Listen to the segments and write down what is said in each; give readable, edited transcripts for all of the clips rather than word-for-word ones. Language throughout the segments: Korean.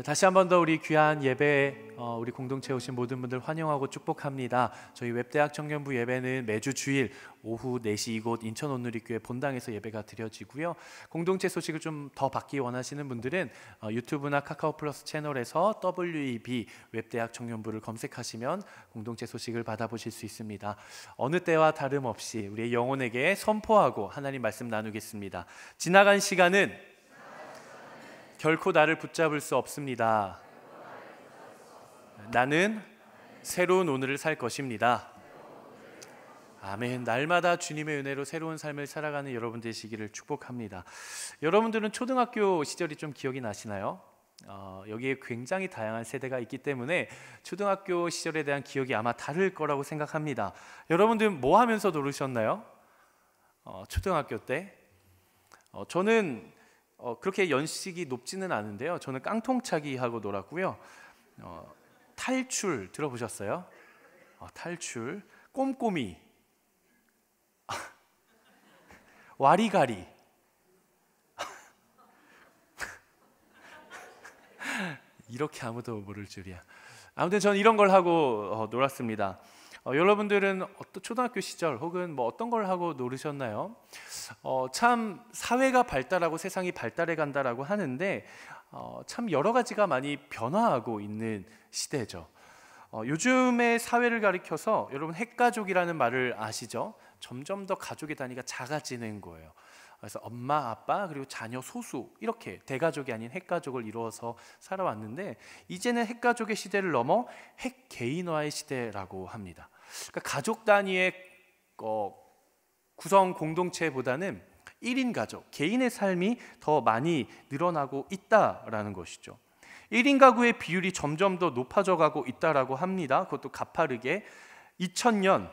다시 한 번 더 우리 귀한 예배 우리 공동체에 오신 모든 분들 환영하고 축복합니다. 저희 웹대학 청년부 예배는 매주 주일 오후 4시 이곳 인천 온누리교회 본당에서 예배가 드려지고요. 공동체 소식을 좀 더 받기 원하시는 분들은 유튜브나 카카오 플러스 채널에서 WEB 웹대학 청년부를 검색하시면 공동체 소식을 받아보실 수 있습니다. 어느 때와 다름없이 우리의 영혼에게 선포하고 하나님 말씀 나누겠습니다. 지나간 시간은 결코 나를 붙잡을 수 없습니다. 나는 새로운 오늘을 살 것입니다. 아멘. 날마다 주님의 은혜로 새로운 삶을 살아가는 여러분 되시기를 축복합니다. 여러분들은 초등학교 시절이 좀 기억이 나시나요? 여기에 굉장히 다양한 세대가 있기 때문에 초등학교 시절에 대한 기억이 아마 다를 거라고 생각합니다. 여러분들 뭐 하면서 놀으셨나요? 초등학교 때? 저는 그렇게 연식이 높지는 않은데요. 저는 깡통차기 하고 놀았고요. 탈출 들어보셨어요? 탈출, 꼼꼼이, 와리가리. 이렇게 아무도 모를 줄이야. 아무튼 저는 이런 걸 하고 놀았습니다. 여러분들은 초등학교 시절 혹은 뭐 어떤 걸 하고 놀으셨나요? 참 사회가 발달하고 세상이 발달해 간다라고 하는데 참 여러 가지가 많이 변화하고 있는 시대죠. 요즘의 사회를 가리켜서 여러분 핵가족이라는 말을 아시죠? 점점 더 가족의 단위가 작아지는 거예요. 그래서 엄마, 아빠 그리고 자녀 소수 이렇게 대가족이 아닌 핵가족을 이루어서 살아왔는데 이제는 핵가족의 시대를 넘어 핵개인화의 시대라고 합니다. 그러니까 가족 단위의 구성 공동체보다는 1인 가족, 개인의 삶이 더 많이 늘어나고 있다라는 것이죠. 1인 가구의 비율이 점점 더 높아져 가고 있다라고 합니다. 그것도 가파르게 2000년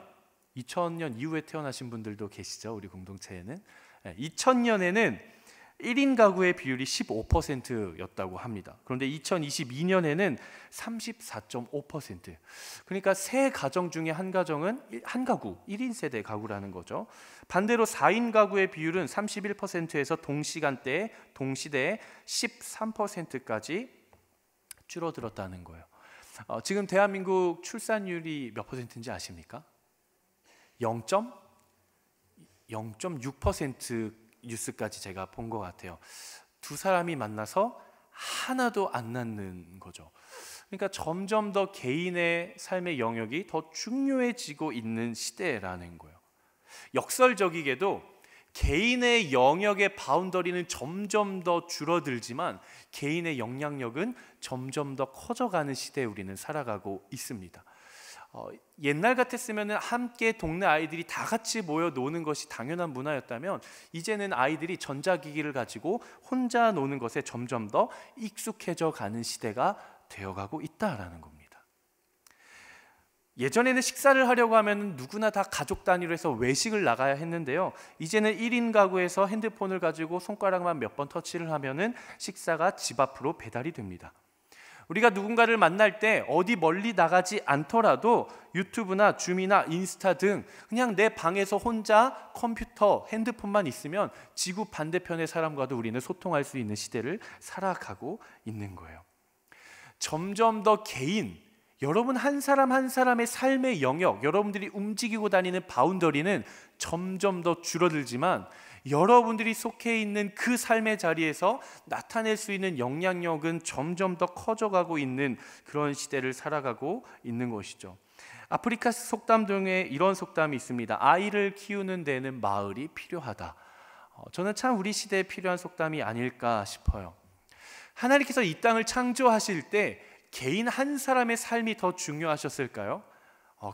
이후에 태어나신 분들도 계시죠. 우리 공동체에는 2000년에는 1인 가구의 비율이 15%였다고 합니다. 그런데 2022년에는 34.5%. 그러니까 세 가정 중에 한 가정은 한 가구, 1인 세대 가구라는 거죠. 반대로 4인 가구의 비율은 31%에서 동시대에 13%까지 줄어들었다는 거예요. 지금 대한민국 출산율이 몇 퍼센트인지 아십니까? 0.6% 뉴스까지 제가 본 것 같아요. 두 사람이 만나서 하나도 안 낳는 거죠. 그러니까 점점 더 개인의 삶의 영역이 더 중요해지고 있는 시대라는 거예요. 역설적이게도 개인의 영역의 바운더리는 점점 더 줄어들지만 개인의 영향력은 점점 더 커져가는 시대에 우리는 살아가고 있습니다. 옛날 같았으면 함께 동네 아이들이 다 같이 모여 노는 것이 당연한 문화였다면 이제는 아이들이 전자기기를 가지고 혼자 노는 것에 점점 더 익숙해져 가는 시대가 되어가고 있다라는 겁니다. 예전에는 식사를 하려고 하면 누구나 다 가족 단위로 해서 외식을 나가야 했는데요. 이제는 1인 가구에서 핸드폰을 가지고 손가락만 몇 번 터치를 하면은 식사가 집 앞으로 배달이 됩니다. 우리가 누군가를 만날 때 어디 멀리 나가지 않더라도 유튜브나 줌이나 인스타 등 그냥 내 방에서 혼자 컴퓨터, 핸드폰만 있으면 지구 반대편의 사람과도 우리는 소통할 수 있는 시대를 살아가고 있는 거예요. 점점 더 개인, 여러분 한 사람 한 사람의 삶의 영역, 여러분들이 움직이고 다니는 바운더리는 점점 더 줄어들지만 여러분들이 속해 있는 그 삶의 자리에서 나타낼 수 있는 영향력은 점점 더 커져가고 있는 그런 시대를 살아가고 있는 것이죠. 아프리카 속담 중에 이런 속담이 있습니다. 아이를 키우는 데는 마을이 필요하다. 저는 참 우리 시대에 필요한 속담이 아닐까 싶어요. 하나님께서 이 땅을 창조하실 때 개인 한 사람의 삶이 더 중요하셨을까요?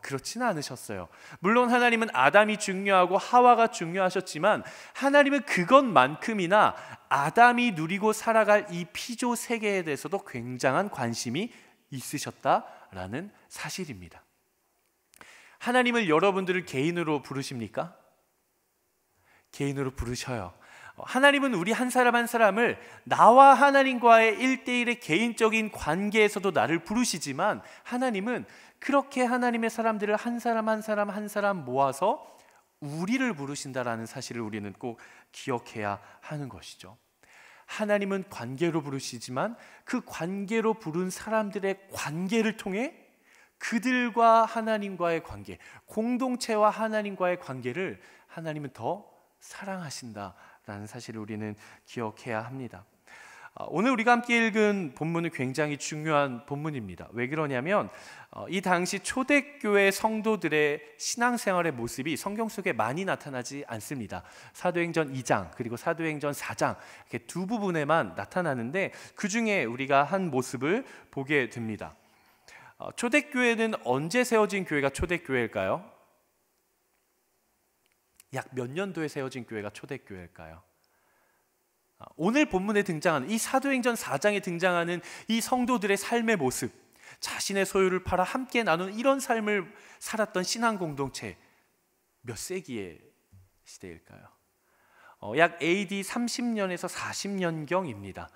그렇지는 않으셨어요. 물론 하나님은 아담이 중요하고 하와가 중요하셨지만 하나님은 그것만큼이나 아담이 누리고 살아갈 이 피조 세계에 대해서도 굉장한 관심이 있으셨다라는 사실입니다. 하나님을 여러분들을 개인으로 부르십니까? 개인으로 부르셔요. 하나님은 우리 한 사람 한 사람을 나와 하나님과의 1대1의 개인적인 관계에서도 나를 부르시지만 하나님은 그렇게 하나님의 사람들을 한 사람 한 사람 한 사람 모아서 우리를 부르신다라는 사실을 우리는 꼭 기억해야 하는 것이죠. 하나님은 관계로 부르시지만 그 관계로 부른 사람들의 관계를 통해 그들과 하나님과의 관계, 공동체와 하나님과의 관계를 하나님은 더 사랑하신다라는 사실을 우리는 기억해야 합니다. 오늘 우리가 함께 읽은 본문은 굉장히 중요한 본문입니다. 왜 그러냐면 이 당시 초대교회 성도들의 신앙생활의 모습이 성경 속에 많이 나타나지 않습니다. 사도행전 2장 그리고 사도행전 4장 이렇게 두 부분에만 나타나는데 그 중에 우리가 한 모습을 보게 됩니다. 초대교회는 언제 세워진 교회가 초대교회일까요? 약 몇 년도에 세워진 교회가 초대교회일까요? 오늘 본문에 등장하는 이 사도행전 4장에 등장하는 이 성도들의 삶의 모습, 자신의 소유를 팔아 함께 나눈 이런 삶을 살았던 신앙 공동체, 몇 세기의 시대일까요? 약 AD 30년에서 40년경입니다.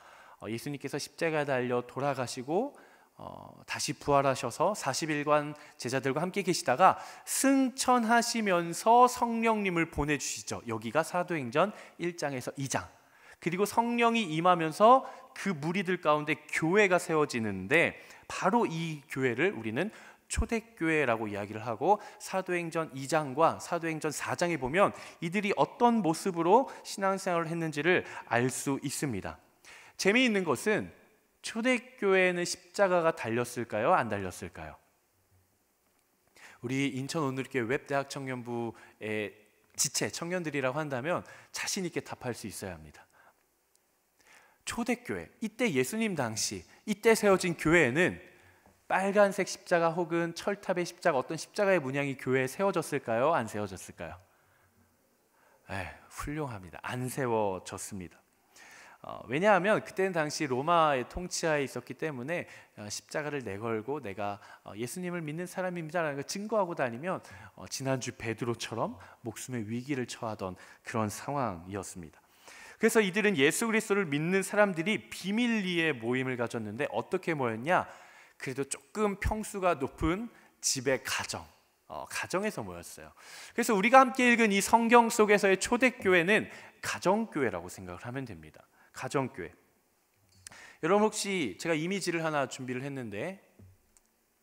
예수님께서 십자가에 달려 돌아가시고 다시 부활하셔서 40일간 제자들과 함께 계시다가 승천하시면서 성령님을 보내주시죠. 여기가 사도행전 1장에서 2장. 그리고 성령이 임하면서 그 무리들 가운데 교회가 세워지는데 바로 이 교회를 우리는 초대교회라고 이야기를 하고 사도행전 2장과 사도행전 4장에 보면 이들이 어떤 모습으로 신앙생활을 했는지를 알 수 있습니다. 재미있는 것은 초대교회는 십자가가 달렸을까요? 안 달렸을까요? 우리 인천 온누리교회 웹대학 청년부의 지체 청년들이라고 한다면 자신 있게 답할 수 있어야 합니다. 초대교회, 이때 예수님 당시 이때 세워진 교회에는 빨간색 십자가 혹은 철탑의 십자가, 어떤 십자가의 문양이 교회에 세워졌을까요? 안 세워졌을까요? 훌륭합니다. 안 세워졌습니다. 왜냐하면 그때는 당시 로마의 통치하에 있었기 때문에 십자가를 내걸고 내가 예수님을 믿는 사람입니다라는 걸 증거하고 다니면 지난주 베드로처럼 목숨의 위기를 처하던 그런 상황이었습니다. 그래서 이들은 예수 그리스도를 믿는 사람들이 비밀리에 모임을 가졌는데 어떻게 모였냐? 그래도 조금 평수가 높은 집의 가정에서 모였어요. 그래서 우리가 함께 읽은 이 성경 속에서의 초대교회는 가정교회라고 생각을 하면 됩니다. 가정교회. 여러분 혹시 제가 이미지를 하나 준비를 했는데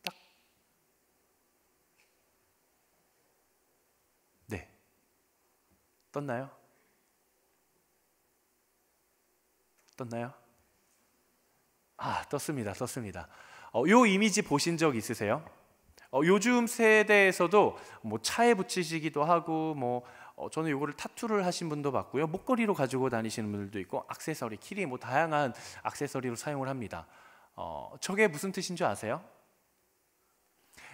딱 떴나요? 떴습니다. 요 이미지 보신 적 있으세요? 요즘 세대에서도 뭐 차에 붙이시기도 하고 저는 요거를 타투를 하신 분도 봤고요. 목걸이로 가지고 다니시는 분들도 있고 액세서리, 키리 다양한 액세서리로 사용을 합니다. 저게 무슨 뜻인 줄 아세요?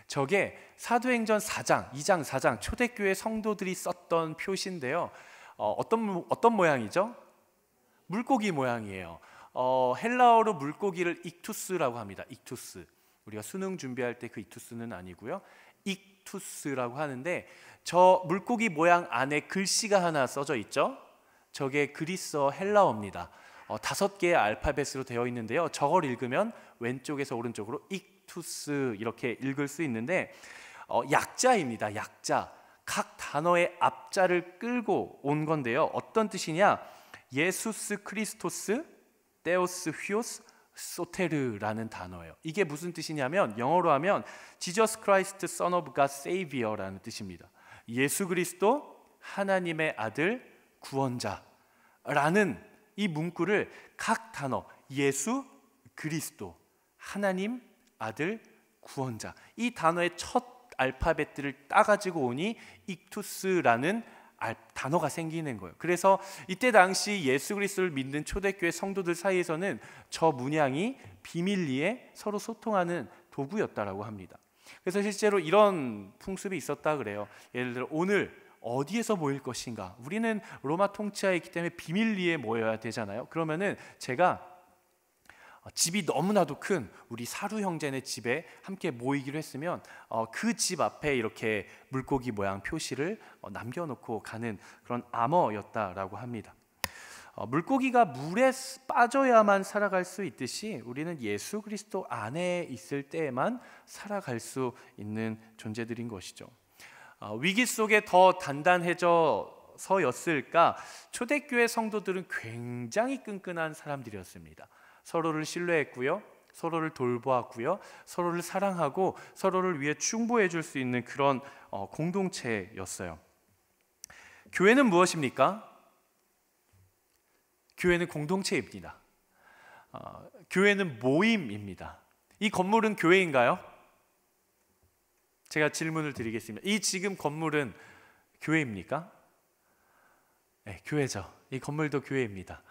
저게 사도행전 4장, 2장, 4장 초대교회 성도들이 썼던 표시인데요. 어떤 모양이죠? 물고기 모양이에요. 헬라어로 물고기를 익투스라고 합니다. 익투스. 우리가 수능 준비할 때 그 익투스는 아니고요. 익투스라고 하는데 저 물고기 모양 안에 글씨가 하나 써져 있죠. 저게 그리스어 헬라어입니다. 5개의 알파벳으로 되어 있는데요. 저걸 읽으면 왼쪽에서 오른쪽으로 익투스 이렇게 읽을 수 있는데 약자입니다. 약자. 각 단어의 앞자를 끌고 온 건데요. 어떤 뜻이냐? 예수스 크리스토스, 데오스 휘오스, 소테르라는 단어예요. 이게 무슨 뜻이냐면 영어로 하면 Jesus Christ, Son of God, Savior라는 뜻입니다. 예수 그리스도 하나님의 아들 구원자라는 이 문구를 각 단어 예수 그리스도 하나님 아들 구원자 이 단어의 첫 알파벳들을 따가지고 오니 익투스라는 단어가 생기는 거예요. 그래서 이때 당시 예수 그리스도를 믿는 초대교회 성도들 사이에서는 저 문양이 비밀리에 서로 소통하는 도구였다라고 합니다. 그래서 실제로 이런 풍습이 있었다 그래요. 예를 들어 오늘 어디에서 모일 것인가? 우리는 로마 통치하에 있기 때문에 비밀리에 모여야 되잖아요. 그러면은 제가 집이 너무나도 큰 우리 사루 형제네 집에 함께 모이기로 했으면 그 집 앞에 이렇게 물고기 모양 표시를 남겨놓고 가는 그런 암호였다라고 합니다. 물고기가 물에 빠져야만 살아갈 수 있듯이 우리는 예수 그리스도 안에 있을 때에만 살아갈 수 있는 존재들인 것이죠. 위기 속에 더 단단해져 서였을까? 초대교회 성도들은 굉장히 끈끈한 사람들이었습니다. 서로를 신뢰했고요, 서로를 돌보았고요, 서로를 사랑하고 서로를 위해 충고해 줄 수 있는 그런 공동체였어요. 교회는 무엇입니까? 교회는 공동체입니다. 교회는 모임입니다. 이 건물은 교회인가요? 제가 질문을 드리겠습니다. 이 지금 건물은 교회입니까? 네, 교회죠. 이 건물도 교회입니다.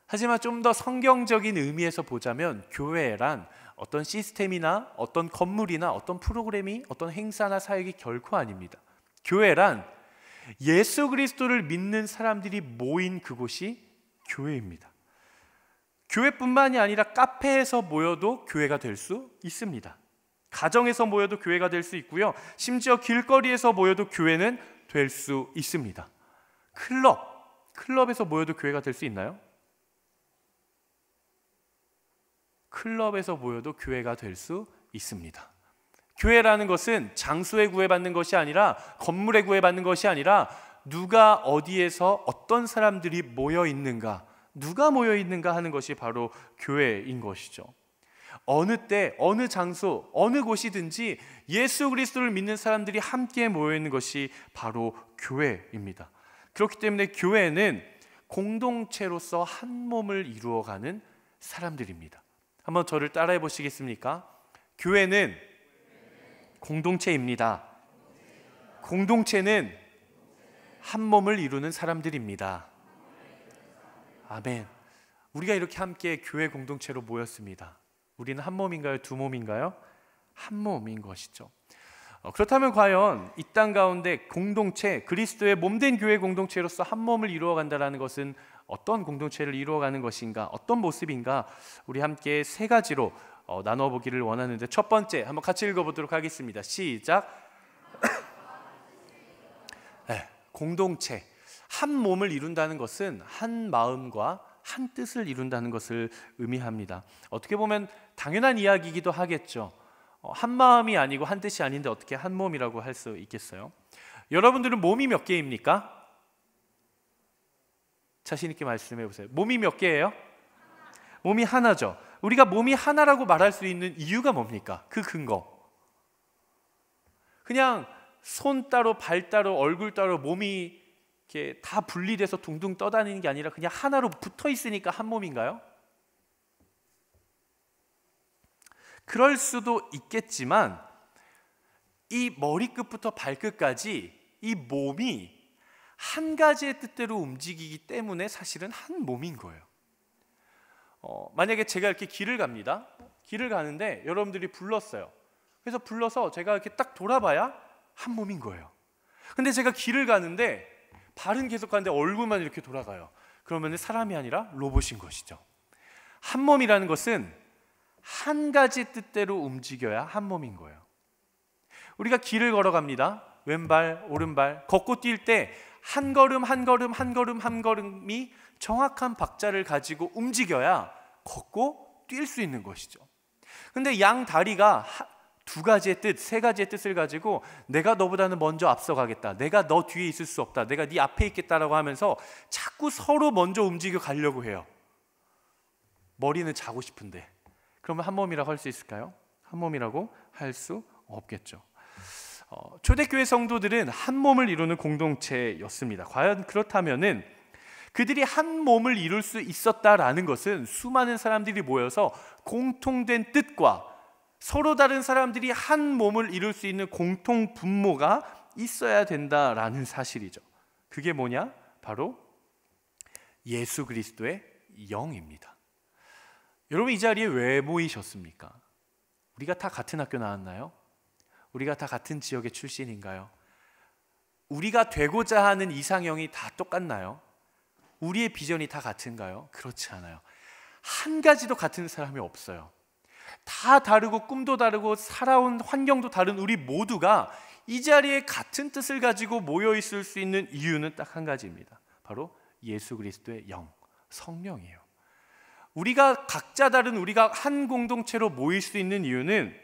하지만 좀 더 성경적인 의미에서 보자면 교회란 어떤 시스템이나 어떤 건물이나 어떤 프로그램이 어떤 행사나 사역이 결코 아닙니다. 교회란 예수 그리스도를 믿는 사람들이 모인 그곳이 교회입니다. 교회뿐만이 아니라 카페에서 모여도 교회가 될 수 있습니다. 가정에서 모여도 교회가 될 수 있고요, 심지어 길거리에서 모여도 교회는 될 수 있습니다. 클럽에서 모여도 교회가 될 수 있나요? 클럽에서 모여도 교회가 될 수 있습니다. 교회라는 것은 장소에 구애받는 것이 아니라, 건물에 구애받는 것이 아니라, 누가 어디에서 어떤 사람들이 모여 있는가, 누가 모여 있는가 하는 것이 바로 교회인 것이죠. 어느 때, 어느 장소, 어느 곳이든지 예수 그리스도를 믿는 사람들이 함께 모여 있는 것이 바로 교회입니다. 그렇기 때문에 교회는 공동체로서 한 몸을 이루어가는 사람들입니다. 한번 저를 따라해 보시겠습니까? 교회는 공동체입니다. 공동체는 한 몸을 이루는 사람들입니다. 아멘. 우리가 이렇게 함께 교회 공동체로 모였습니다. 우리는 한 몸인가요? 두 몸인가요? 한 몸인 것이죠. 그렇다면 과연 이 땅 가운데 공동체, 그리스도의 몸된 교회 공동체로서 한 몸을 이루어간다는 것은 어떤 공동체를 이루어가는 것인가, 어떤 모습인가, 우리 함께 세 가지로 나눠보기를 원하는데, 첫 번째 한번 같이 읽어보도록 하겠습니다. 시작. 네, 공동체, 한 몸을 이룬다는 것은 한 마음과 한 뜻을 이룬다는 것을 의미합니다. 어떻게 보면 당연한 이야기이기도 하겠죠. 한 마음이 아니고 한 뜻이 아닌데 어떻게 한 몸이라고 할 수 있겠어요? 여러분들은 몸이 몇 개입니까? 자신 있게 말씀해 보세요. 몸이 몇 개예요? 몸이 하나죠. 우리가 몸이 하나라고 말할 수 있는 이유가 뭡니까? 그 근거. 그냥 손 따로 발 따로 얼굴 따로 몸이 이렇게 다 분리돼서 둥둥 떠다니는 게 아니라 그냥 하나로 붙어 있으니까 한 몸인가요? 그럴 수도 있겠지만 이 머리끝부터 발끝까지 이 몸이 한 가지의 뜻대로 움직이기 때문에 사실은 한 몸인 거예요. 만약에 제가 이렇게 길을 갑니다. 길을 가는데 여러분들이 불렀어요. 그래서 불러서 제가 이렇게 딱 돌아봐야 한 몸인 거예요. 근데 제가 길을 가는데 발은 계속 가는데 얼굴만 이렇게 돌아가요. 그러면 사람이 아니라 로봇인 것이죠. 한 몸이라는 것은 한 가지 뜻대로 움직여야 한 몸인 거예요. 우리가 길을 걸어갑니다. 왼발, 오른발 걷고 뛸 때 한 걸음 한 걸음 한 걸음 한 걸음이 정확한 박자를 가지고 움직여야 걷고 뛸 수 있는 것이죠. 근데 양 다리가 두 가지의 뜻, 세 가지의 뜻을 가지고 내가 너보다는 먼저 앞서가겠다, 내가 너 뒤에 있을 수 없다, 내가 네 앞에 있겠다라고 하면서 자꾸 서로 먼저 움직여 가려고 해요. 머리는 자고 싶은데 그러면 한 몸이라고 할 수 있을까요? 한 몸이라고 할 수 없겠죠. 초대교회 성도들은 한 몸을 이루는 공동체였습니다. 과연 그렇다면은 그들이 한 몸을 이룰 수 있었다라는 것은 수많은 사람들이 모여서 공통된 뜻과 서로 다른 사람들이 한 몸을 이룰 수 있는 공통 분모가 있어야 된다라는 사실이죠. 그게 뭐냐? 바로 예수 그리스도의 영입니다. 여러분, 이 자리에 왜 모이셨습니까? 우리가 다 같은 학교 나왔나요? 우리가 다 같은 지역의 출신인가요? 우리가 되고자 하는 이상형이 다 똑같나요? 우리의 비전이 다 같은가요? 그렇지 않아요. 한 가지도 같은 사람이 없어요. 다 다르고 꿈도 다르고 살아온 환경도 다른 우리 모두가 이 자리에 같은 뜻을 가지고 모여 있을 수 있는 이유는 딱 한 가지입니다. 바로 예수 그리스도의 영, 성령이에요. 우리가 각자 다른 우리가 한 공동체로 모일 수 있는 이유는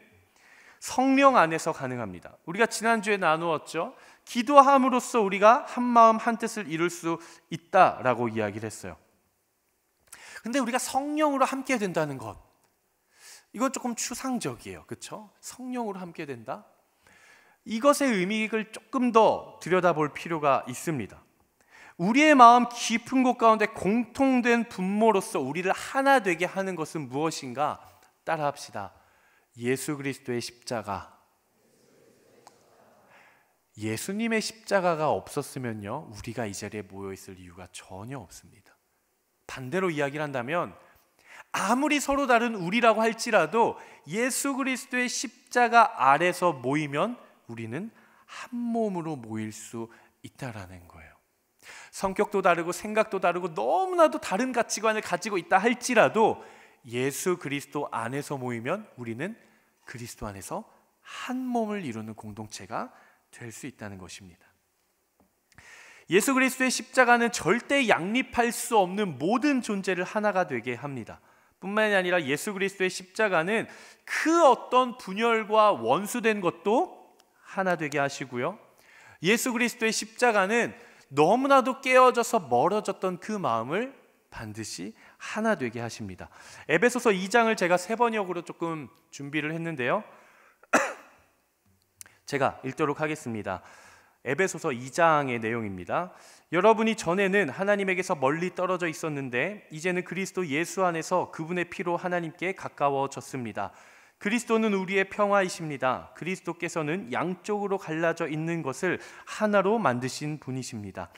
성령 안에서 가능합니다. 우리가 지난주에 나누었죠. 기도함으로써 우리가 한 마음 한 뜻을 이룰 수 있다라고 이야기를 했어요. 근데 우리가 성령으로 함께 된다는 것, 이건 조금 추상적이에요. 그렇죠? 성령으로 함께 된다? 이것의 의미를 조금 더 들여다볼 필요가 있습니다. 우리의 마음 깊은 곳 가운데 공통된 분모로서 우리를 하나 되게 하는 것은 무엇인가? 따라합시다. 예수 그리스도의 십자가. 예수님의 십자가가 없었으면요, 우리가 이 자리에 모여 있을 이유가 전혀 없습니다. 반대로 이야기를 한다면 아무리 서로 다른 우리라고 할지라도 예수 그리스도의 십자가 아래서 모이면 우리는 한 몸으로 모일 수 있다라는 거예요. 성격도 다르고 생각도 다르고 너무나도 다른 가치관을 가지고 있다 할지라도 예수 그리스도 안에서 모이면 우리는 그리스도 안에서 한 몸을 이루는 공동체가 될 수 있다는 것입니다. 예수 그리스도의 십자가는 절대 양립할 수 없는 모든 존재를 하나가 되게 합니다. 뿐만이 아니라 예수 그리스도의 십자가는 그 어떤 분열과 원수된 것도 하나 되게 하시고요, 예수 그리스도의 십자가는 너무나도 깨어져서 멀어졌던 그 마음을 반드시 하나 되게 하십니다. 에베소서 2장을 제가 세 번역으로 조금 준비를 했는데요, 제가 읽도록 하겠습니다. 에베소서 2장의 내용입니다. 여러분이 전에는 하나님에게서 멀리 떨어져 있었는데 이제는 그리스도 예수 안에서 그분의 피로 하나님께 가까워졌습니다. 그리스도는 우리의 평화이십니다. 그리스도께서는 양쪽으로 갈라져 있는 것을 하나로 만드신 분이십니다.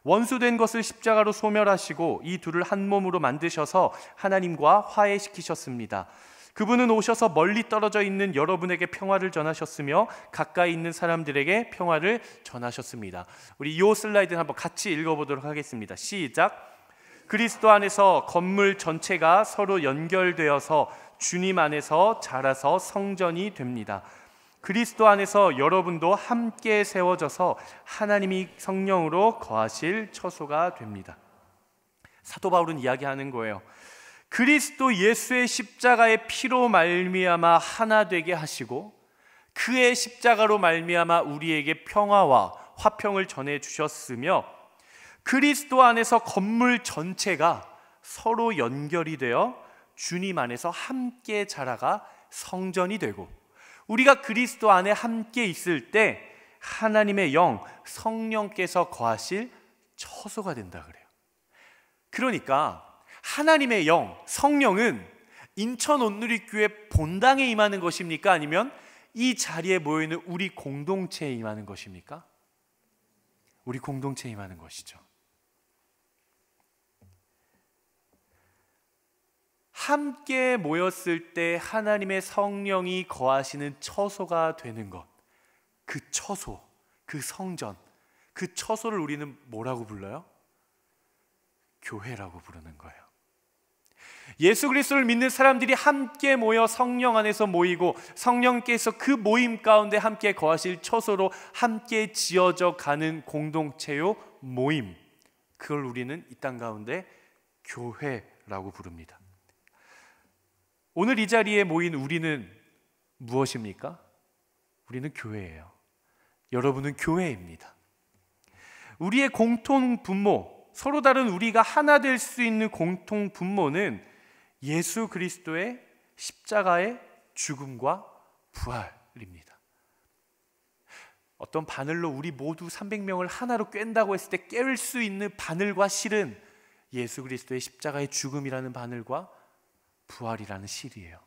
원수된 것을 십자가로 소멸하시고 이 둘을 한 몸으로 만드셔서 하나님과 화해시키셨습니다. 그분은 오셔서 멀리 떨어져 있는 여러분에게 평화를 전하셨으며 가까이 있는 사람들에게 평화를 전하셨습니다. 우리 이 슬라이드 한번 같이 읽어보도록 하겠습니다. 시작. 그리스도 안에서 건물 전체가 서로 연결되어서 주님 안에서 자라서 성전이 됩니다. 그리스도 안에서 여러분도 함께 세워져서 하나님이 성령으로 거하실 처소가 됩니다. 사도 바울은 이야기하는 거예요. 그리스도 예수의 십자가의 피로 말미암아 하나 되게 하시고 그의 십자가로 말미암아 우리에게 평화와 화평을 전해 주셨으며 그리스도 안에서 건물 전체가 서로 연결이 되어 주님 안에서 함께 자라가 성전이 되고 우리가 그리스도 안에 함께 있을 때 하나님의 영 성령께서 거하실 처소가 된다 그래요. 그러니까 하나님의 영 성령은 인천 온누리교회 본당에 임하는 것입니까? 아니면 이 자리에 모여있는 우리 공동체에 임하는 것입니까? 우리 공동체에 임하는 것이죠. 함께 모였을 때 하나님의 성령이 거하시는 처소가 되는 것, 그 처소, 그 성전, 그 처소를 우리는 뭐라고 불러요? 교회라고 부르는 거예요. 예수 그리스도를 믿는 사람들이 함께 모여 성령 안에서 모이고 성령께서 그 모임 가운데 함께 거하실 처소로 함께 지어져 가는 공동체요 모임, 그걸 우리는 이 땅 가운데 교회라고 부릅니다. 오늘 이 자리에 모인 우리는 무엇입니까? 우리는 교회예요. 여러분은 교회입니다. 우리의 공통 분모, 서로 다른 우리가 하나 될 수 있는 공통 분모는 예수 그리스도의 십자가의 죽음과 부활입니다. 어떤 바늘로 우리 모두 300명을 하나로 꿰다고 했을 때 깰 수 있는 바늘과 실은 예수 그리스도의 십자가의 죽음이라는 바늘과 부활이라는 실이에요.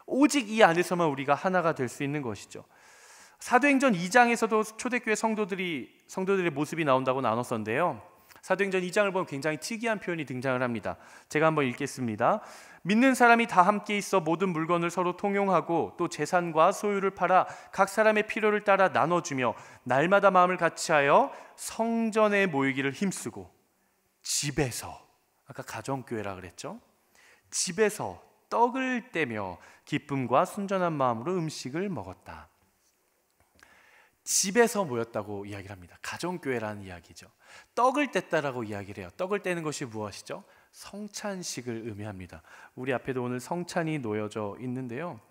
오직 이 안에서만 우리가 하나가 될 수 있는 것이죠. 사도행전 2장에서도 초대교회 성도들의 모습이 나온다고 나눴었는데요, 사도행전 2장을 보면 굉장히 특이한 표현이 등장을 합니다. 제가 한번 읽겠습니다. 믿는 사람이 다 함께 있어 모든 물건을 서로 통용하고 또 재산과 소유를 팔아 각 사람의 필요를 따라 나눠주며 날마다 마음을 같이하여 성전에 모이기를 힘쓰고 집에서, 아까 가정교회라 그랬죠? 집에서 떡을 떼며 기쁨과 순전한 마음으로 음식을 먹었다. 집에서 모였다고 이야기를 합니다. 가정교회라는 이야기죠. 떡을 뗐다라고 이야기를 해요. 떡을 떼는 것이 무엇이죠? 성찬식을 의미합니다. 우리 앞에도 오늘 성찬이 놓여져 있는데요,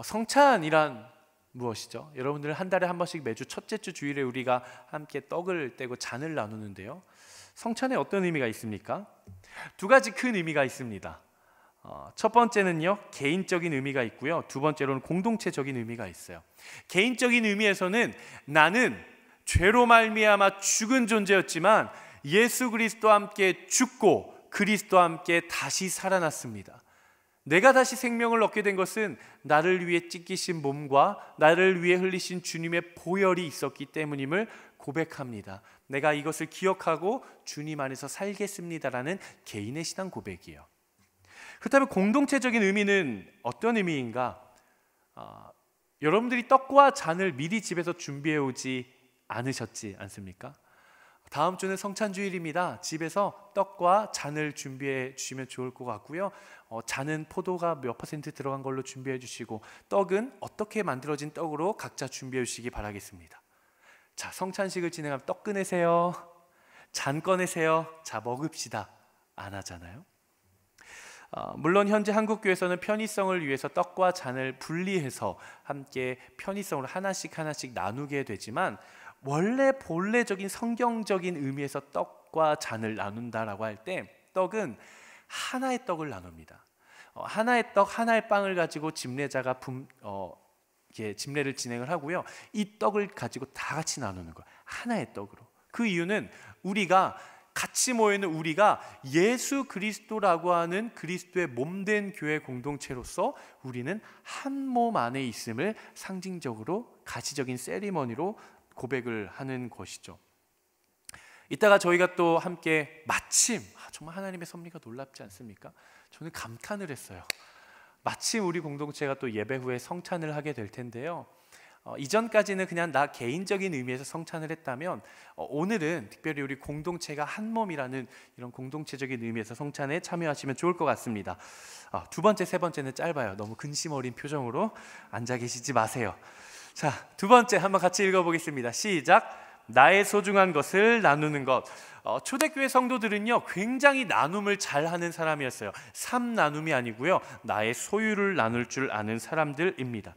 성찬이란 무엇이죠? 여러분들 한 달에 한 번씩 매주 첫째 주 주일에 우리가 함께 떡을 떼고 잔을 나누는데요, 성찬에 어떤 의미가 있습니까? 두 가지 큰 의미가 있습니다. 첫 번째는요, 개인적인 의미가 있고요, 두 번째로는 공동체적인 의미가 있어요. 개인적인 의미에서는 나는 죄로 말미암아 죽은 존재였지만 예수 그리스도와 함께 죽고 그리스도와 함께 다시 살아났습니다. 내가 다시 생명을 얻게 된 것은 나를 위해 찢기신 몸과 나를 위해 흘리신 주님의 보혈이 있었기 때문임을 고백합니다. 내가 이것을 기억하고 주님 안에서 살겠습니다라는 개인의 신앙 고백이에요. 그렇다면 공동체적인 의미는 어떤 의미인가? 여러분들이 떡과 잔을 미리 집에서 준비해 오지 않으셨지 않습니까? 다음 주는 성찬주일입니다. 집에서 떡과 잔을 준비해 주시면 좋을 것 같고요. 잔은 포도가 몇 % 들어간 걸로 준비해 주시고, 떡은 어떻게 만들어진 떡으로 각자 준비해 주시기 바라겠습니다. 자, 성찬식을 진행하면 떡 꺼내세요, 잔 꺼내세요, 자 먹읍시다 안 하잖아요. 물론 현재 한국교회에서는 편의성을 위해서 떡과 잔을 분리해서 함께 편의성으로 하나씩 나누게 되지만, 원래 본래적인 성경적인 의미에서 떡과 잔을 나눈다라고 할 때 떡은 하나의 떡을 나눕니다. 하나의 떡, 하나의 빵을 가지고 집례자가 집례를 진행을 하고요, 이 떡을 가지고 다 같이 나누는 거예요, 하나의 떡으로. 그 이유는 우리가 같이 모여있는 우리가 예수 그리스도라고 하는 그리스도의 몸된 교회 공동체로서 우리는 한 몸 안에 있음을 상징적으로 가시적인 세리머니로 고백을 하는 것이죠. 이따가 저희가 또 함께 마침 정말 하나님의 섭리가 놀랍지 않습니까? 저는 감탄을 했어요. 마침 우리 공동체가 또 예배 후에 성찬을 하게 될 텐데요, 이전까지는 그냥 나 개인적인 의미에서 성찬을 했다면 오늘은 특별히 우리 공동체가 한 몸이라는 이런 공동체적인 의미에서 성찬에 참여하시면 좋을 것 같습니다. 두 번째, 세 번째는 짧아요. 너무 근심 어린 표정으로 앉아 계시지 마세요. 자, 두 번째 한번 같이 읽어보겠습니다. 시작. 나의 소중한 것을 나누는 것. 초대교회 성도들은요, 굉장히 나눔을 잘하는 사람이었어요. 삼 나눔이 아니고요, 나의 소유를 나눌 줄 아는 사람들입니다.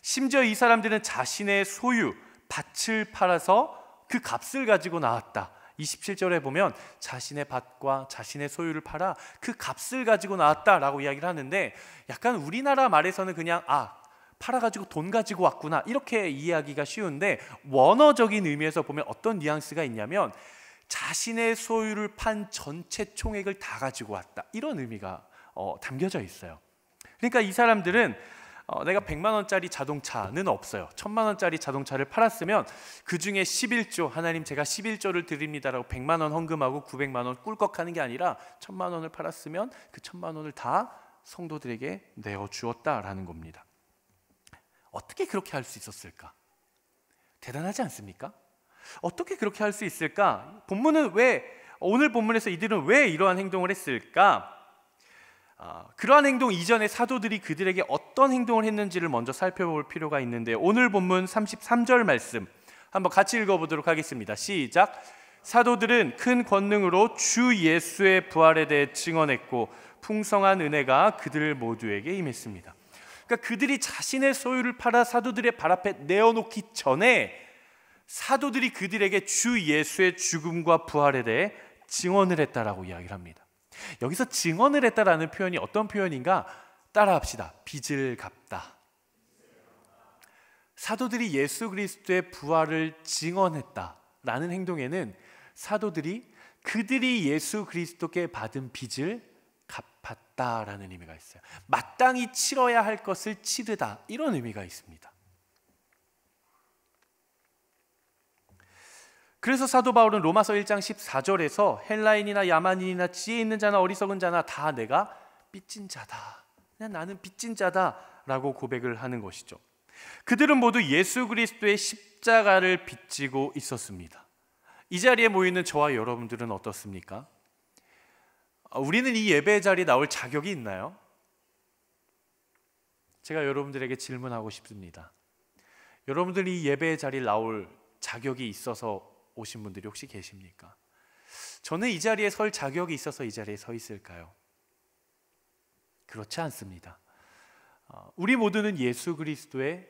심지어 이 사람들은 자신의 소유, 밭을 팔아서 그 값을 가지고 나왔다. 27절에 보면 자신의 밭과 자신의 소유를 팔아 그 값을 가지고 나왔다라고 이야기를 하는데, 약간 우리나라 말에서는 그냥 팔아가지고 돈 가지고 왔구나 이렇게 이해하기가 쉬운데, 원어적인 의미에서 보면 어떤 뉘앙스가 있냐면 자신의 소유를 판 전체 총액을 다 가지고 왔다, 이런 의미가 담겨져 있어요. 그러니까 이 사람들은 내가 100만 원짜리 자동차는 없어요. 1000만 원짜리 자동차를 팔았으면 그 중에 11조, 하나님 제가 11조를 드립니다라고 100만 원 헌금하고 900만 원 꿀꺽하는 게 아니라 1000만 원을 팔았으면 그 1000만 원을 다 성도들에게 내어주었다라는 겁니다. 어떻게 그렇게 할 수 있었을까? 대단하지 않습니까? 어떻게 그렇게 할 수 있을까? 오늘 본문에서 이들은 왜 이러한 행동을 했을까? 그러한 행동 이전에 사도들이 그들에게 어떤 행동을 했는지를 먼저 살펴볼 필요가 있는데, 오늘 본문 33절 말씀 한번 같이 읽어보도록 하겠습니다. 시작. 사도들은 큰 권능으로 주 예수의 부활에 대해 증언했고 풍성한 은혜가 그들 모두에게 임했습니다. 그러니까 그들이 자신의 소유를 팔아 사도들의 발 앞에 내어놓기 전에 사도들이 그들에게 주 예수의 죽음과 부활에 대해 증언을 했다라고 이야기를 합니다. 여기서 증언을 했다라는 표현이 어떤 표현인가? 따라합시다. 빚을 갚다. 사도들이 예수 그리스도의 부활을 증언했다라는 행동에는 사도들이 그들이 예수 그리스도께 받은 빚을 갚았다라는 의미가 있어요. 마땅히 치러야 할 것을 치르다, 이런 의미가 있습니다. 그래서 사도 바울은 로마서 1장 14절에서 헬라인이나 야만인이나 지혜 있는 자나 어리석은 자나 다 내가 빚진 자다, 그냥 나는 빚진 자다라고 고백을 하는 것이죠. 그들은 모두 예수 그리스도의 십자가를 빚지고 있었습니다. 이 자리에 모이는 저와 여러분들은 어떻습니까? 우리는 이 예배 자리에 나올 자격이 있나요? 제가 여러분들에게 질문하고 싶습니다. 여러분들이 이 예배 자리에 나올 자격이 있어서 오신 분들이 혹시 계십니까? 저는 이 자리에 설 자격이 있어서 이 자리에 서 있을까요? 그렇지 않습니다. 우리 모두는 예수 그리스도의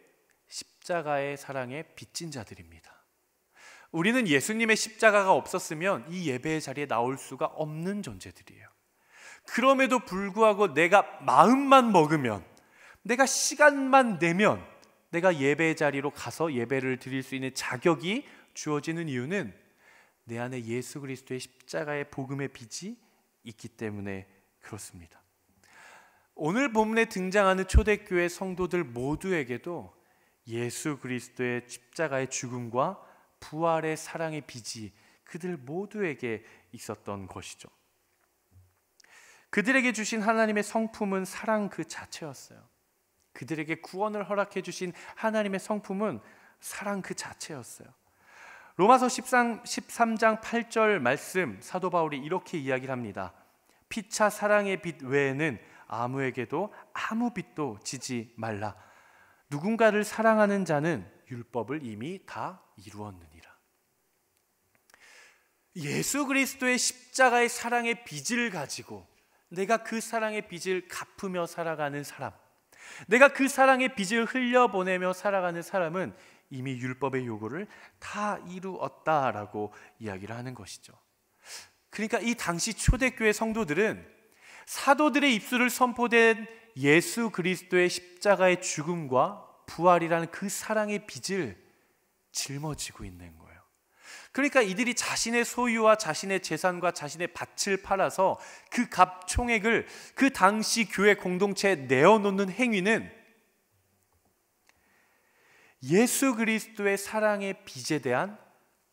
십자가의 사랑에 빚진 자들입니다. 우리는 예수님의 십자가가 없었으면 이 예배의 자리에 나올 수가 없는 존재들이에요. 그럼에도 불구하고 내가 마음만 먹으면, 내가 시간만 내면 내가 예배의 자리로 가서 예배를 드릴 수 있는 자격이 주어지는 이유는 내 안에 예수 그리스도의 십자가의 복음의 빚이 있기 때문에 그렇습니다. 오늘 본문에 등장하는 초대교회 성도들 모두에게도 예수 그리스도의 십자가의 죽음과 부활의 사랑의 빚이 그들 모두에게 있었던 것이죠. 그들에게 주신 하나님의 성품은 사랑 그 자체였어요. 그들에게 구원을 허락해 주신 하나님의 성품은 사랑 그 자체였어요. 로마서 13장 8절 말씀, 사도 바울이 이렇게 이야기를 합니다. 피차 사랑의 빚 외에는 아무에게도 아무 빚도 지지 말라. 누군가를 사랑하는 자는 율법을 이미 다 이루었느니라. 예수 그리스도의 십자가의 사랑의 빚을 가지고 내가 그 사랑의 빚을 갚으며 살아가는 사람, 내가 그 사랑의 빚을 흘려보내며 살아가는 사람은 이미 율법의 요구를 다 이루었다라고 이야기를 하는 것이죠. 그러니까 이 당시 초대교회 성도들은 사도들의 입술을 선포된 예수 그리스도의 십자가의 죽음과 부활이라는 그 사랑의 빚을 짊어지고 있는 거예요. 그러니까 이들이 자신의 소유와 자신의 재산과 자신의 밭을 팔아서 그 값 총액을 그 당시 교회 공동체에 내어놓는 행위는 예수 그리스도의 사랑의 빚에 대한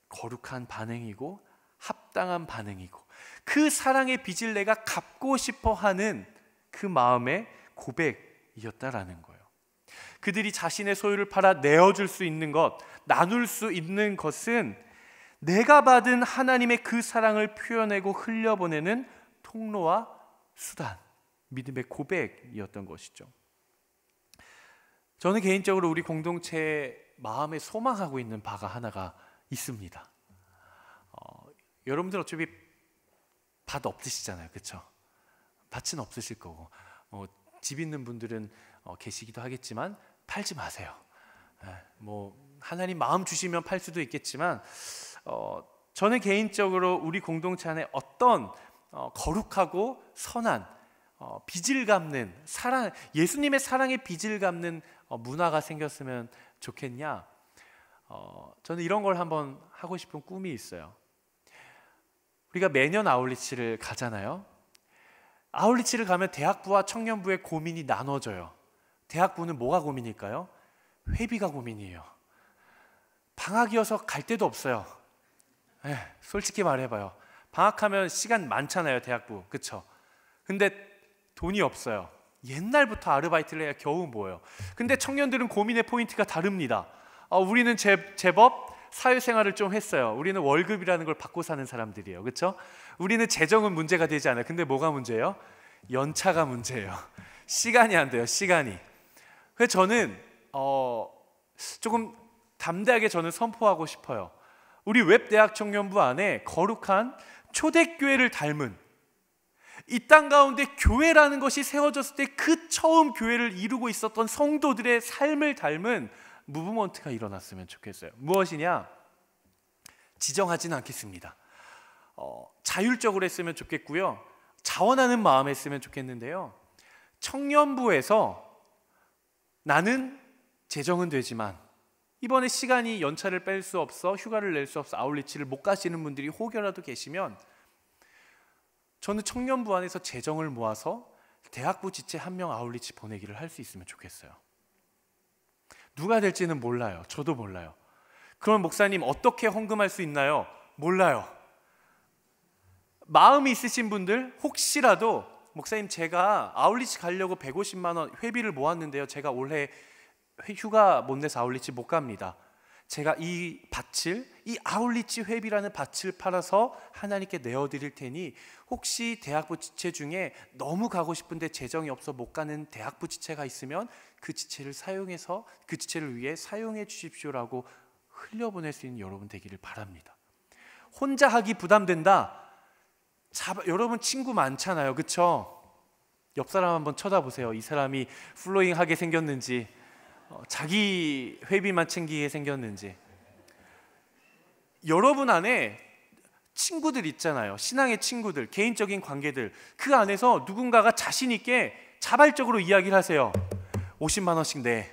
거룩한 반응이고 합당한 반응이고, 그 사랑의 빚을 내가 갚고 싶어 하는 그 마음의 고백이었다라는 거예요. 그들이 자신의 소유를 팔아 내어줄 수 있는 것, 나눌 수 있는 것은 내가 받은 하나님의 그 사랑을 표현하고 흘려보내는 통로와 수단, 믿음의 고백이었던 것이죠. 저는 개인적으로 우리 공동체의 마음에 소망하고 있는 바가 하나가 있습니다. 여러분들 어차피 밭 없으시잖아요, 그렇죠? 밭은 없으실 거고, 집 있는 분들은 계시기도 하겠지만 팔지 마세요. 하나님 마음 주시면 팔 수도 있겠지만, 저는 개인적으로 우리 공동체 안에 어떤 거룩하고 선한 빚을 갚는 사랑, 예수님의 사랑의 빚을 갚는 문화가 생겼으면 좋겠냐. 저는 이런 걸 한번 하고 싶은 꿈이 있어요. 우리가 매년 아울리치를 가잖아요. 아울리치를 가면 대학부와 청년부의 고민이 나눠져요. 대학부는 뭐가 고민일까요? 회비가 고민이에요. 방학이어서 갈 데도 없어요. 솔직히 말해봐요. 방학하면 시간 많잖아요, 대학부. 그쵸? 근데 돈이 없어요. 옛날부터 아르바이트를 해야 겨우 모여요. 근데 청년들은 고민의 포인트가 다릅니다. 우리는 제법 사회생활을 좀 했어요. 우리는 월급이라는 걸 받고 사는 사람들이에요. 그렇죠? 우리는 재정은 문제가 되지 않아요. 근데 뭐가 문제예요? 연차가 문제예요. 시간이 안 돼요. 시간이. 그래서 저는 조금 담대하게 저는 선포하고 싶어요. 우리 웹대학 청년부 안에 거룩한 초대교회를 닮은, 이 땅 가운데 교회라는 것이 세워졌을 때 그 처음 교회를 이루고 있었던 성도들의 삶을 닮은 무브먼트가 일어났으면 좋겠어요. 무엇이냐? 지정하지는 않겠습니다. 자율적으로 했으면 좋겠고요. 자원하는 마음에 했으면 좋겠는데요. 청년부에서 나는 재정은 되지만 이번에 시간이 연차를 뺄 수 없어, 휴가를 낼 수 없어 아울리치를 못 가시는 분들이 혹여라도 계시면 저는 청년부 안에서 재정을 모아서 대학부 지체 한 명 아울리치 보내기를 할 수 있으면 좋겠어요. 누가 될지는 몰라요. 저도 몰라요. 그럼 목사님 어떻게 헌금할 수 있나요? 몰라요. 마음이 있으신 분들 혹시라도 목사님 제가 아울리치 가려고 150만 원 회비를 모았는데요. 제가 올해 휴가 못 내서 아울리치 못 갑니다. 제가 이 아울리치 회비라는 밭을 팔아서 하나님께 내어드릴 테니 혹시 대학부 지체 중에 너무 가고 싶은데 재정이 없어 못 가는 대학부 지체가 있으면 그 지체를 사용해서 그 지체를 위해 사용해 주십시오라고 흘려보낼 수 있는 여러분 되기를 바랍니다. 혼자 하기 부담된다. 여러분 친구 많잖아요, 그렇죠? 옆 사람 한번 쳐다보세요. 이 사람이 플로잉하게 생겼는지, 자기 회비만 챙기게 생겼는지. 여러분 안에 친구들 있잖아요. 신앙의 친구들, 개인적인 관계들. 그 안에서 누군가가 자신 있게 자발적으로 이야기를 하세요. 50만 원씩 내.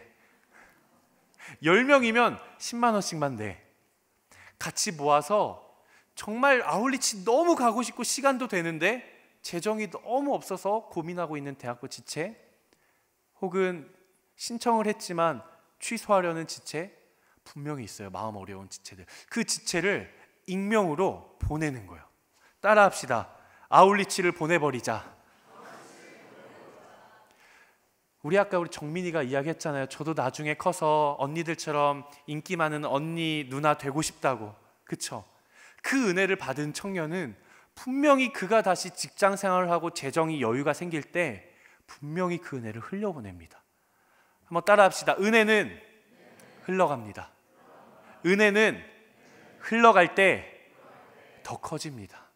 10명이면 10만 원씩만 내. 같이 모아서 정말 아울리치 너무 가고 싶고 시간도 되는데 재정이 너무 없어서 고민하고 있는 대학부 지체, 혹은 신청을 했지만 취소하려는 지체 분명히 있어요. 마음 어려운 지체들. 그 지체를 익명으로 보내는 거예요. 따라합시다. 아울리치를 보내버리자. 우리 정민이가 이야기했잖아요. 저도 나중에 커서 언니들처럼 인기 많은 언니, 누나 되고 싶다고. 그쵸? 그 은혜를 받은 청년은 분명히 그가 다시 직장 생활을 하고 재정이 여유가 생길 때 분명히 그 은혜를 흘려보냅니다. 한번 따라합시다. 은혜는 흘러갑니다. 은혜는 흘러갈 때 더 커집니다.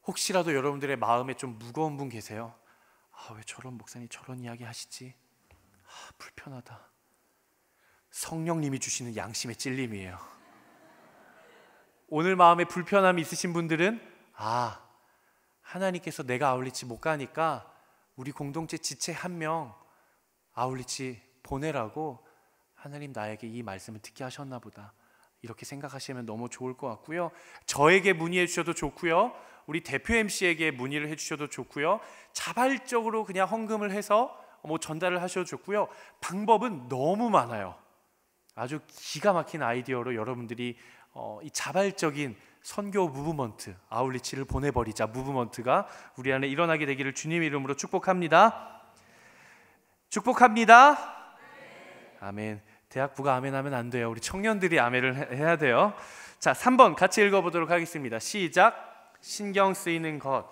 혹시라도 여러분들의 마음에 좀 무거운 분 계세요? 왜 저런 목사님 저런 이야기 하시지? 불편하다. 성령님이 주시는 양심의 찔림이에요. 오늘 마음에 불편함이 있으신 분들은 하나님께서 내가 아울리치 못 가니까 우리 공동체 지체 한 명 아울리치 보내라고 하나님 나에게 이 말씀을 듣게 하셨나 보다, 이렇게 생각하시면 너무 좋을 것 같고요. 저에게 문의해 주셔도 좋고요. 우리 대표 MC에게 문의를 해주셔도 좋고요. 자발적으로 그냥 헌금을 해서 전달을 하셔도 좋고요. 방법은 너무 많아요. 아주 기가 막힌 아이디어로 여러분들이 이 자발적인 선교 무브먼트, 아울리치를 보내버리자 무브먼트가 우리 안에 일어나게 되기를 주님의 이름으로 축복합니다. 축복합니다. 아멘. 대학부가 아멘 하면 안 돼요. 우리 청년들이 아멘을 해야 돼요. 자, 3번 같이 읽어보도록 하겠습니다. 시작. 신경 쓰이는 것.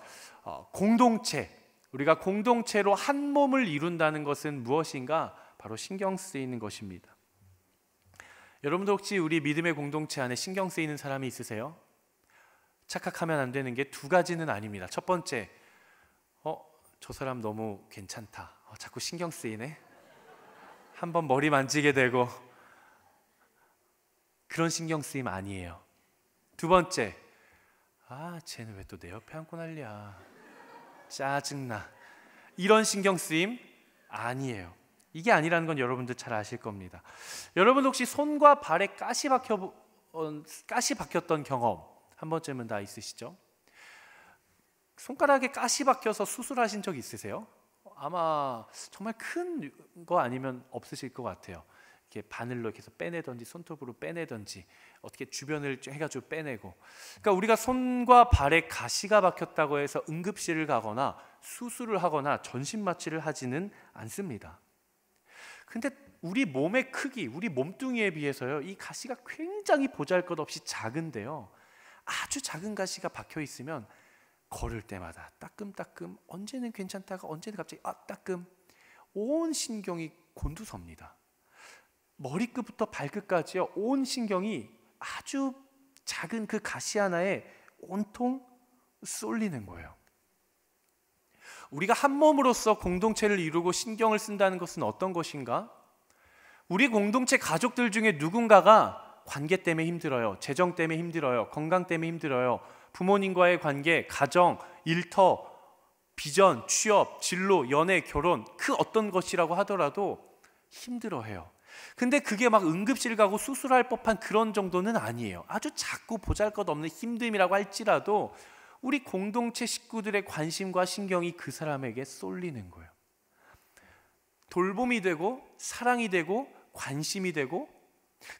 공동체. 우리가 공동체로 한 몸을 이룬다는 것은 무엇인가? 바로 신경 쓰이는 것입니다. 여러분도 혹시 우리 믿음의 공동체 안에 신경 쓰이는 사람이 있으세요? 착각하면 안 되는 게 두 가지는 아닙니다. 첫 번째, 저 사람 너무 괜찮다. 자꾸 신경 쓰이네. 한번 머리 만지게 되고, 그런 신경 쓰임 아니에요. 두 번째, 쟤는 왜 또 내 옆에 앉고 난리야, 짜증나, 이런 신경 쓰임 아니에요. 이게 아니라는 건 여러분들 잘 아실 겁니다. 여러분 혹시 손과 발에 가시 박혔던 경험 한 번쯤은 다 있으시죠? 손가락에 가시 박혀서 수술하신 적 있으세요? 아마 정말 큰 거 아니면 없으실 것 같아요. 이렇게 바늘로 이렇게 해서 빼내든지 손톱으로 빼내든지 어떻게 주변을 해가지고 빼내고. 그러니까 우리가 손과 발에 가시가 박혔다고 해서 응급실을 가거나 수술을 하거나 전신 마취를 하지는 않습니다. 근데 우리 몸의 크기, 우리 몸뚱이에 비해서요, 이 가시가 굉장히 보잘것없이 작은데요, 아주 작은 가시가 박혀 있으면 걸을 때마다 따끔따끔, 언제는 괜찮다가 언제는 갑자기 따끔, 온 신경이 곤두섭니다. 머리끝부터 발끝까지요, 온 신경이 아주 작은 그 가시 하나에 온통 쏠리는 거예요. 우리가 한 몸으로서 공동체를 이루고 신경을 쓴다는 것은 어떤 것인가? 우리 공동체 가족들 중에 누군가가 관계 때문에 힘들어요, 재정 때문에 힘들어요, 건강 때문에 힘들어요, 부모님과의 관계, 가정, 일터, 비전, 취업, 진로, 연애, 결혼, 그 어떤 것이라고 하더라도 힘들어해요. 근데 그게 막 응급실 가고 수술할 법한 그런 정도는 아니에요. 아주 작고 보잘것없는 힘듦이라고 할지라도 우리 공동체 식구들의 관심과 신경이 그 사람에게 쏠리는 거예요. 돌봄이 되고 사랑이 되고 관심이 되고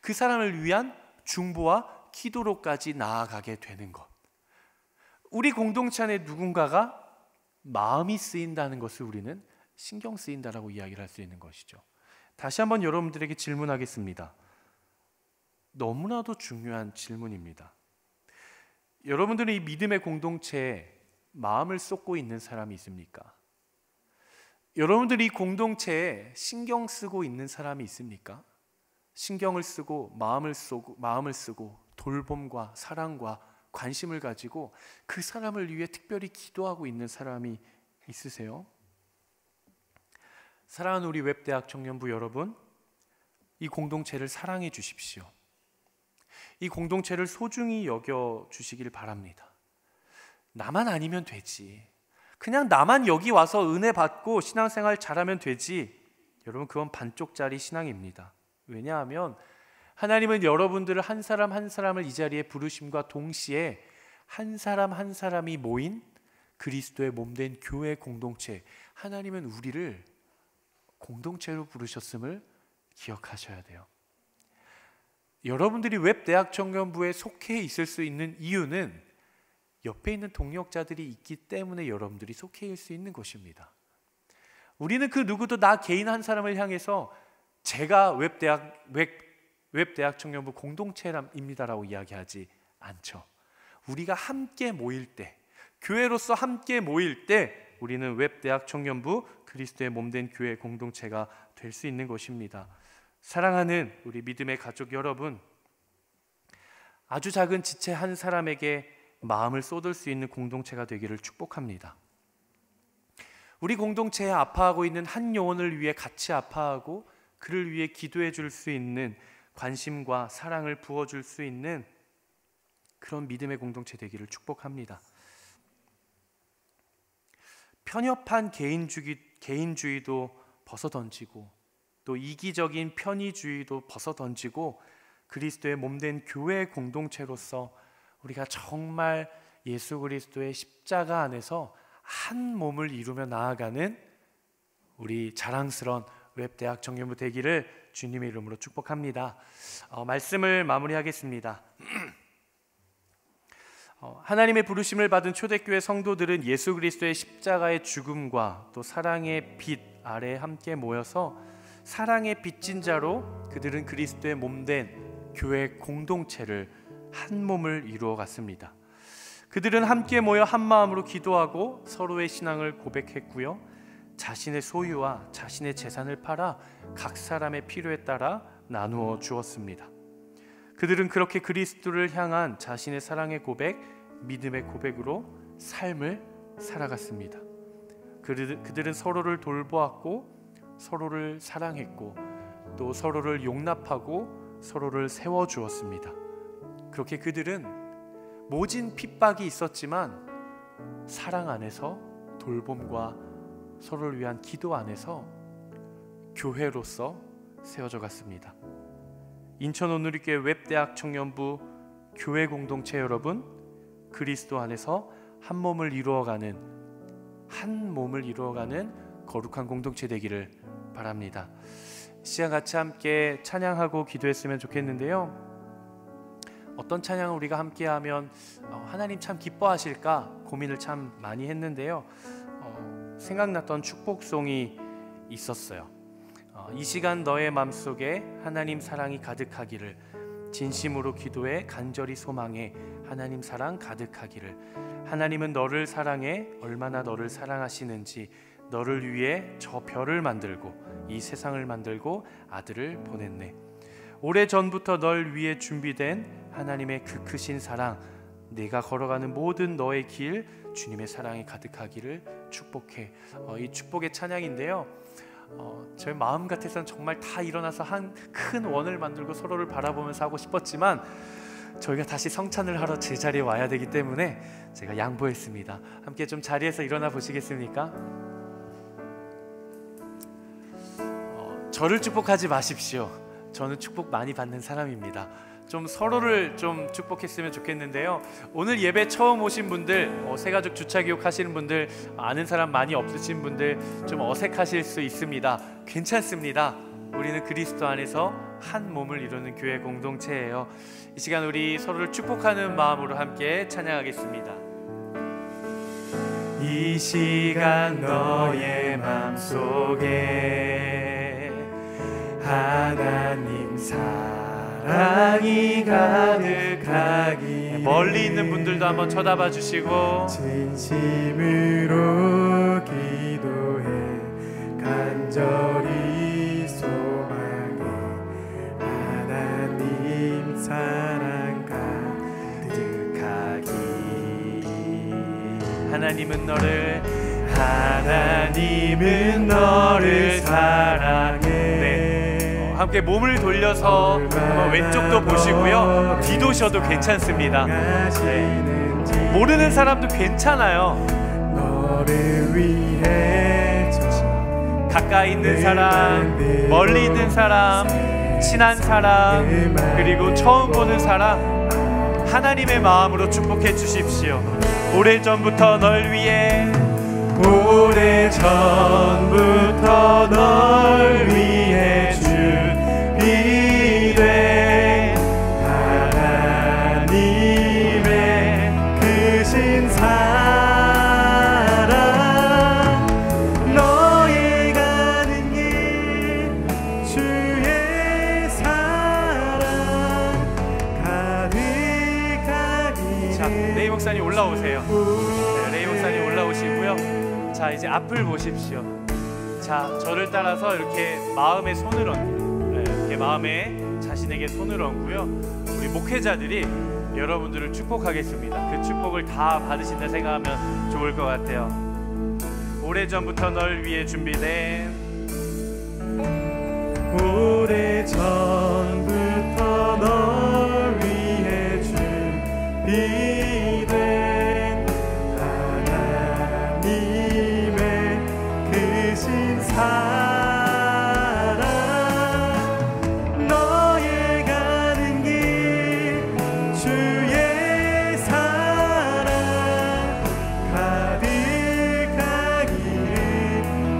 그 사람을 위한 중보와 기도로까지 나아가게 되는 것. 우리 공동체 안에 누군가가 마음이 쓰인다는 것을 우리는 신경 쓰인다라고 이야기를 할 수 있는 것이죠. 다시 한번 여러분들에게 질문하겠습니다. 너무나도 중요한 질문입니다. 여러분들은 이 믿음의 공동체에 마음을 쏟고 있는 사람이 있습니까? 여러분들이 이 공동체에 신경 쓰고 있는 사람이 있습니까? 신경을 쓰고 마음을 쓰고 돌봄과 사랑과 관심을 가지고 그 사람을 위해 특별히 기도하고 있는 사람이 있으세요? 사랑하는 우리 웹대학 청년부 여러분, 이 공동체를 사랑해 주십시오. 이 공동체를 소중히 여겨 주시길 바랍니다. 나만 아니면 되지, 그냥 나만 여기 와서 은혜 받고 신앙생활 잘하면 되지, 여러분 그건 반쪽짜리 신앙입니다. 왜냐하면 하나님은 여러분들을 한 사람 한 사람을 이 자리에 부르심과 동시에 한 사람 한 사람이 모인 그리스도의 몸된 교회 공동체, 하나님은 우리를 공동체로 부르셨음을 기억하셔야 돼요. 여러분들이 웹대학 청년부에 속해 있을 수 있는 이유는 옆에 있는 동역자들이 있기 때문에 여러분들이 속해 있을 수 있는 것입니다. 우리는 그 누구도 나 개인 한 사람을 향해서 제가 웹대학 청년부 공동체입니다라고 이야기하지 않죠. 우리가 함께 모일 때, 교회로서 함께 모일 때 우리는 웹대학 청년부 그리스도의 몸된 교회 공동체가 될 수 있는 것입니다. 사랑하는 우리 믿음의 가족 여러분, 아주 작은 지체 한 사람에게 마음을 쏟을 수 있는 공동체가 되기를 축복합니다. 우리 공동체에 아파하고 있는 한 영혼을 위해 같이 아파하고 그를 위해 기도해 줄 수 있는, 관심과 사랑을 부어줄 수 있는 그런 믿음의 공동체 되기를 축복합니다. 편협한 개인주의도 벗어던지고 또 이기적인 편의주의도 벗어던지고 그리스도의 몸된 교회 공동체로서 우리가 정말 예수 그리스도의 십자가 안에서 한 몸을 이루며 나아가는 우리 자랑스러운 웹대학 청년부 되기를 주님의 이름으로 축복합니다. 말씀을 마무리하겠습니다. 하나님의 부르심을 받은 초대교회 성도들은 예수 그리스도의 십자가의 죽음과 또 사랑의 빛 아래 함께 모여서 사랑의 빚진 자로 그들은 그리스도의 몸된 교회 공동체를 한 몸을 이루어 갔습니다. 그들은 함께 모여 한 마음으로 기도하고 서로의 신앙을 고백했고요, 자신의 소유와 자신의 재산을 팔아 각 사람의 필요에 따라 나누어 주었습니다. 그들은 그렇게 그리스도를 향한 자신의 사랑의 고백, 믿음의 고백으로 삶을 살아갔습니다. 그들은 서로를 돌보았고 서로를 사랑했고 또 서로를 용납하고 서로를 세워주었습니다. 그렇게 그들은 모진 핍박이 있었지만 사랑 안에서, 돌봄과 서로를 위한 기도 안에서 교회로서 세워져 갔습니다. 인천 온누리교회 웹대학 청년부 교회 공동체 여러분, 그리스도 안에서 한 몸을 이루어가는 거룩한 공동체 되기를 바랍니다. 시간 같이 함께 찬양하고 기도했으면 좋겠는데요, 어떤 찬양을 우리가 함께 하면 하나님 참 기뻐하실까 고민을 참 많이 했는데요, 생각났던 축복송이 있었어요. 이 시간 너의 맘속에 하나님 사랑이 가득하기를, 진심으로 기도해 간절히 소망해 하나님 사랑 가득하기를. 하나님은 너를 사랑해 얼마나 너를 사랑하시는지, 너를 위해 저 별을 만들고 이 세상을 만들고 아들을 보냈네. 오래전부터 널 위해 준비된 하나님의 그 크신 사랑, 내가 걸어가는 모든 너의 길 주님의 사랑이 가득하기를 축복해. 이 축복의 찬양인데요, 저희 마음 같아서는 정말 다 일어나서 한 큰 원을 만들고 서로를 바라보면서 하고 싶었지만 저희가 다시 성찬을 하러 제자리에 와야 되기 때문에 제가 양보했습니다. 함께 좀 자리에서 일어나 보시겠습니까? 저를 축복하지 마십시오. 저는 축복 많이 받는 사람입니다. 좀 서로를 좀 축복했으면 좋겠는데요, 오늘 예배 처음 오신 분들, 새가족 주차교육 하시는 분들, 아는 사람 많이 없으신 분들 좀 어색하실 수 있습니다. 괜찮습니다. 우리는 그리스도 안에서 한 몸을 이루는 교회 공동체예요. 이 시간 우리 서로를 축복하는 마음으로 함께 찬양하겠습니다. 이 시간 너의 맘속에 하나님 사랑이 가득하기. 멀리 있는 분들도 한번 쳐다봐 주시고, 진심으로 기도해 간절히 소망해 하나님 사랑 가득하기. 하나님은 너를 사랑하시는지 함께 몸을 돌려서 한번 왼쪽도 보시고요. 뒤도셔도 괜찮습니다. 네. 모르는 사람도 괜찮아요. 너를 위해 가까이 있는 사람, 멀리 있는 사람, 친한 사람, 그리고 처음 보는 사람, 하나님의 마음으로 축복해 주십시오. 오래전부터 널 위해, 오래전부터 널 위해 준비된 하나님의 크신 사랑, 너의 가는 길 주의 사랑 가득하니. 자, 레이 목사님 올라오세요. 네, 레이 목사님 올라오시고요. 자, 이제 앞을 보십시오. 자, 저를 따라서 이렇게 마음에 손을 얹고, 이렇게 마음에 자신에게 손을 얹고요. 우리 목회자들이 여러분들을 축복하겠습니다. 그 축복을 다 받으신다 생각하면 좋을 것 같아요. 오래전부터 널 위해 준비된, 오래전부터 널 위해 준비된 사랑, 너의 가는 길 주의 사랑 가득하기를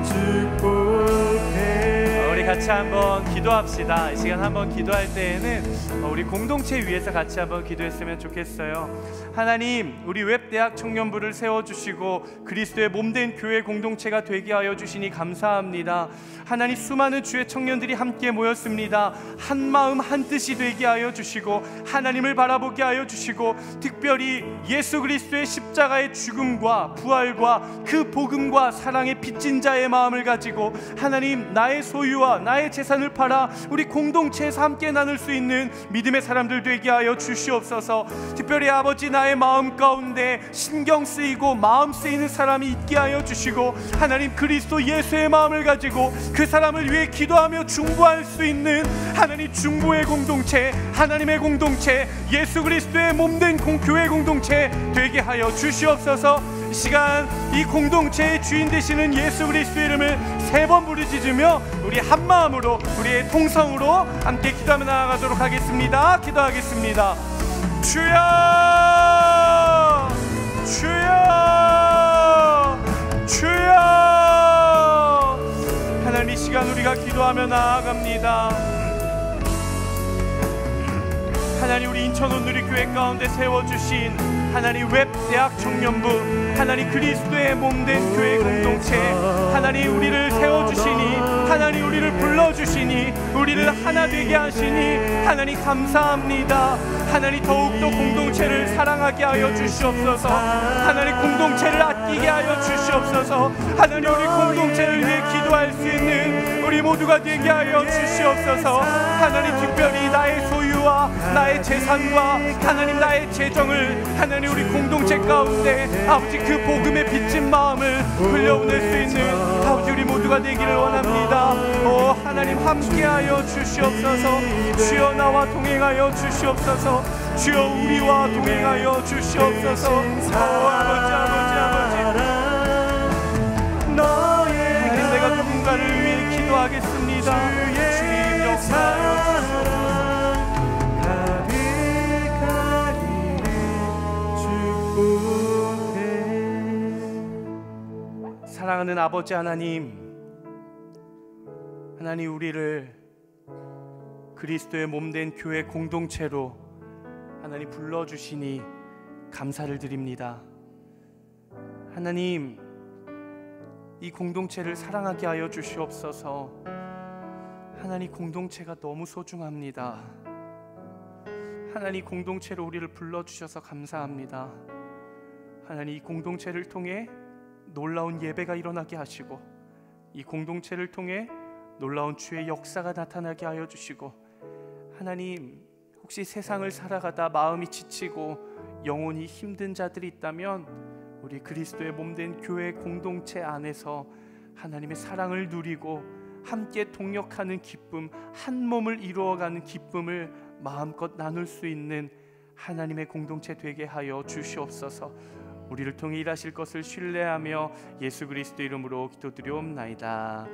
축복해. 우리 같이 한번 기도합시다. 이 시간 한번 기도할 때에는 우리 공동체 위해서 같이 한번 기도했으면 좋겠어요. 하나님, 우리 웹대학 청년부를 세워주시고 그리스도의 몸된 교회 공동체가 되게 하여 주시니 감사합니다. 하나님, 수많은 주의 청년들이 함께 모였습니다. 한 마음 한 뜻이 되게 하여 주시고 하나님을 바라보게 하여 주시고, 특별히 예수 그리스도의 십자가의 죽음과 부활과 그 복음과 사랑의 빚진 자의 마음을 가지고 하나님, 나의 소유와 나의 재산을 팔아 우리 공동체에서 함께 나눌 수 있는 믿음의 사람들 되게 하여 주시옵소서. 특별히 아버지, 나의 마음 가운데 신경 쓰이고 마음 쓰이는 사람이 있게 하여 주시고, 하나님, 그리스도 예수의 마음을 가지고 그 사람을 위해 기도하며 중보할 수 있는 하나님 중보의 공동체, 하나님의 공동체, 예수 그리스도의 몸된 교회 공동체 되게 하여 주시옵소서. 이 시간 이 공동체의 주인 되시는 예수 그리스도의 이름을 3번 부르짖으며 우리 한 마음으로, 우리의 통성으로 함께 기도하며 나아가도록 하겠습니다. 기도하겠습니다. 주여, 주여, 주여. 하나님, 이 시간 우리가 기도하며 나아갑니다. 하나님, 우리 인천 온누리교회 가운데 세워주신 하나님 웹대학 청년부, 하나님 그리스도의 몸된 교회 공동체, 하나님 우리를 세워주시니, 하나님 우리를 불러주시니, 우리를 하나 되게 하시니 하나님 감사합니다. 하나님, 더욱더 공동체를 사랑하게 하여 주시옵소서. 하나님, 공동체를 아끼게 하여 주시옵소서. 하나님, 우리 공동체를 위해 기도할 수 있는 우리 모두가 되게 하여 주시옵소서. 하나님, 특별히 나의 소유와 나의 재산과 하나님 나의 재정을 하나님 우리 공동체 가운데 아버지 그 복음의 빚진 마음을 흘려보낼 수 있는 아버지 우리 모두가 되기를 원합니다. 오 하나님, 함께하여 주시옵소서. 주여, 나와 동행하여 주시옵소서. 주여, 우리와 동행하여 주시옵소서. 오 아버지, 아버지, 아버지, 하나님, 내가 누군가를 위해 기도하겠습니다. 주님 역사하여 주시옵소서. 사랑하는 아버지 하나님, 하나님 우리를 그리스도의 몸된 교회 공동체로 하나님 불러주시니 감사를 드립니다. 하나님, 이 공동체를 사랑하게 하여 주시옵소서. 하나님, 공동체가 너무 소중합니다. 하나님, 공동체로 우리를 불러주셔서 감사합니다. 하나님, 이 공동체를 통해 놀라운 예배가 일어나게 하시고, 이 공동체를 통해 놀라운 주의 역사가 나타나게 하여 주시고, 하나님, 혹시 세상을 살아가다 마음이 지치고 영혼이 힘든 자들이 있다면 우리 그리스도의 몸된 교회 공동체 안에서 하나님의 사랑을 누리고 함께 동역하는 기쁨, 한 몸을 이루어가는 기쁨을 마음껏 나눌 수 있는 하나님의 공동체 되게 하여 주시옵소서. 우리를 통해 일하실 것을 신뢰하며 예수 그리스도 이름으로 기도드리옵나이다.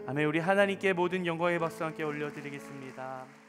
아멘. 우리 하나님께 모든 영광의 박수 함께 올려드리겠습니다.